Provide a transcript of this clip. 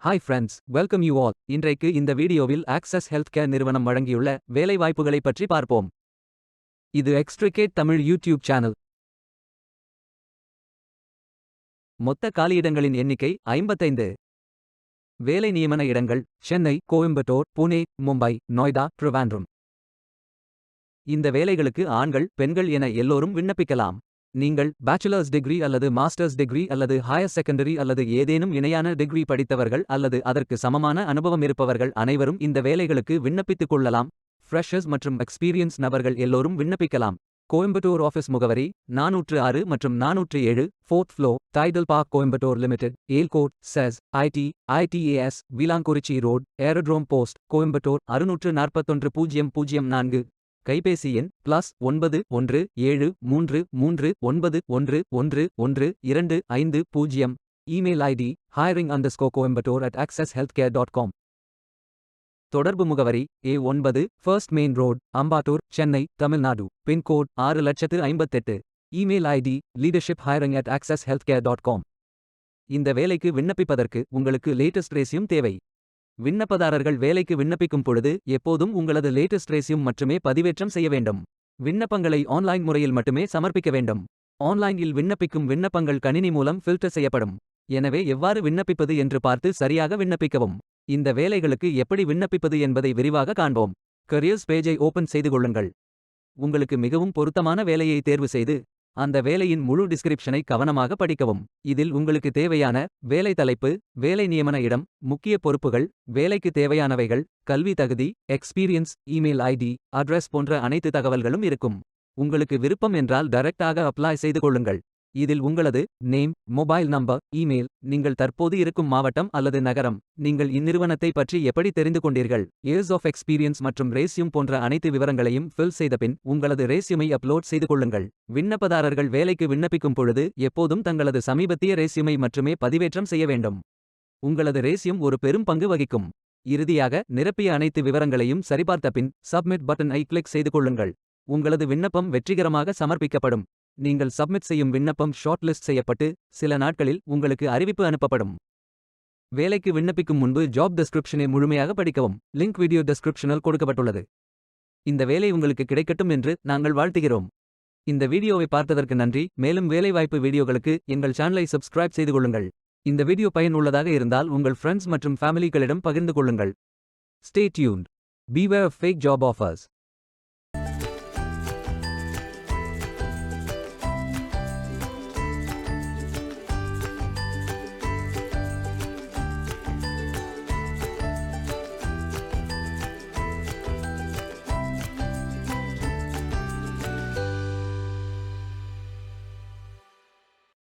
Hi friends, welcome you all. இன்றைக்கு இந்த வீடியோவில் ஆக்சஸ் ஹெல்த்கேர் நிறுவனம் வழங்கியுள்ள வேலைவாய்ப்புகளை பற்றி பார்ப்போம். இது எக்ஸ்ட்ரிகேட் தமிழ் யூடியூப் சேனல். மொத்த காலியிடங்களின் எண்ணிக்கை 55. வேலை நியமன இடங்கள் சென்னை, கோயம்புத்தூர், புனே, மும்பை, நொய்டா, ட்ரிவாண்ட்ரம். இந்த வேலைகளுக்கு ஆண்கள், பெண்கள் என எல்லோரும் விண்ணப்பிக்கலாம். நீங்கள் பேச்சுலர்ஸ் டிகிரி அல்லது மாஸ்டர்ஸ் டிகிரி அல்லது ஹையர் செகண்டரி அல்லது ஏதேனும் இணையான டிகிரி படித்தவர்கள் அல்லது அதற்கு சமமான அனுபவம் இருப்பவர்கள் அனைவரும் இந்த வேலைகளுக்கு விண்ணப்பித்துக் கொள்ளலாம். ஃப்ரெஷர்ஸ் மற்றும் எக்ஸ்பீரியன்ஸ் நபர்கள் எல்லோரும் விண்ணப்பிக்கலாம். கோயம்புத்தூர் ஆஃபீஸ் முகவரி 406 மற்றும் 407, 4th floor, Tidel Park, Coimbatore Limited, ELCOT, SEZ, ITAS, Vilankurichi Road, aerodrome post, Coimbatore 641-004. கைபேசி எண் +91 733391111250. Email ID hiring_coimbatore@accesshealthcare.com. தொடர்பு முகவரி A9, first main Road, Ambattur, Chennai, Tamil Nadu. Pincode 6,58,000. Email ID leadershiphiring@accesshealthcare.com. இந்த வேலைக்கு விண்ணப்பிப்பதற்கு உங்களுக்கு லேட்டஸ்ட் ரெஸ்யூம் தேவை. விண்ணப்பதாரர்கள் வேலைக்கு விண்ணப்பிக்கும் பொழுது எப்போதும் உங்களது லேட்டஸ்ட் ரெஸ்யூம் மட்டுமே பதிவேற்றம் செய்ய வேண்டும். விண்ணப்பங்களை ஆன்லைன் முறையில் மட்டுமே சமர்ப்பிக்க வேண்டும். ஆன்லைனில் விண்ணப்பிக்கும் விண்ணப்பங்கள் கணினி மூலம் ஃபில்டர் செய்யப்படும். எனவே எவ்வாறு விண்ணப்பிப்பது என்று பார்த்து சரியாக விண்ணப்பிக்கவும். இந்த வேலைகளுக்கு எப்படி விண்ணப்பிப்பது என்பதை விரிவாக காண்போம். கரியர்ஸ் பேஜை ஓபன் செய்து கொள்ளுங்கள். உங்களுக்கு மிகவும் பொருத்தமான வேலையை தேர்வு செய்து அந்த வேலையின் முழு டிஸ்கிரிப்ஷனை கவனமாக படிக்கவும். இதில் உங்களுக்கு தேவையான வேலை தலைப்பு, வேலை நியமன இடம், முக்கிய பொறுப்புகள், வேலைக்கு தேவையானவைகள், கல்வி தகுதி, எக்ஸ்பீரியன்ஸ், இமெயில் ஐடி, அட்ரஸ் போன்ற அனைத்து தகவல்களும் இருக்கும். உங்களுக்கு விருப்பம் என்றால் டைரக்டாக அப்ளை செய்து கொள்ளுங்கள். இதில் உங்களது நேம், மொபைல் நம்பர், இமெயில், நீங்கள் தற்போது இருக்கும் மாவட்டம் அல்லது நகரம், நீங்கள் இந்நிறுவனத்தை பற்றி எப்படி தெரிந்து கொண்டீர்கள், இயர்ஸ் ஆஃப் எக்ஸ்பீரியன்ஸ் மற்றும் ரேஸ்யூம் போன்ற அனைத்து விவரங்களையும் ஃபில் செய்த பின் உங்களது ரேஸ்யூமை அப்லோட் செய்து கொள்ளுங்கள். விண்ணப்பதாரர்கள் வேலைக்கு விண்ணப்பிக்கும் பொழுது எப்போதும் தங்களது சமீபத்திய ரேஸ்யூமை மட்டுமே பதிவேற்றம் செய்ய வேண்டும். உங்களது ரேஸ்யூம் ஒரு பெரும் பங்கு வகிக்கும். இறுதியாக நிரப்பிய அனைத்து விவரங்களையும் சரிபார்த்த பின் சப்மிட் பட்டனை கிளிக் செய்து கொள்ளுங்கள். உங்களது விண்ணப்பம் வெற்றிகரமாக சமர்ப்பிக்கப்படும். நீங்கள் சப்மிட் செய்யும் விண்ணப்பம் ஷார்ட் லிஸ்ட் செய்யப்பட்டு சில நாட்களில் உங்களுக்கு அறிவிப்பு அனுப்பப்படும். வேலைக்கு விண்ணப்பிக்கும் முன்பு ஜாப் டெஸ்கிரிப்ஷனை முழுமையாக படிக்கவும். லிங்க் வீடியோ டெஸ்கிரிப்ஷனில் கொடுக்கப்பட்டுள்ளது. இந்த வேலை உங்களுக்கு கிடைக்கட்டும் என்று நாங்கள் வாழ்த்துகிறோம். இந்த வீடியோவை பார்த்ததற்கு நன்றி. மேலும் வேலைவாய்ப்பு வீடியோகளுக்கு எங்கள் சேனலை சப்ஸ்கிரைப் செய்து கொள்ளுங்கள். இந்த வீடியோ பயனுள்ளதாக இருந்தால் உங்கள் ஃப்ரெண்ட்ஸ் மற்றும் ஃபேமிலிகளிடம் பகிர்ந்து கொள்ளுங்கள். Stay tuned. Beware of fake job offers.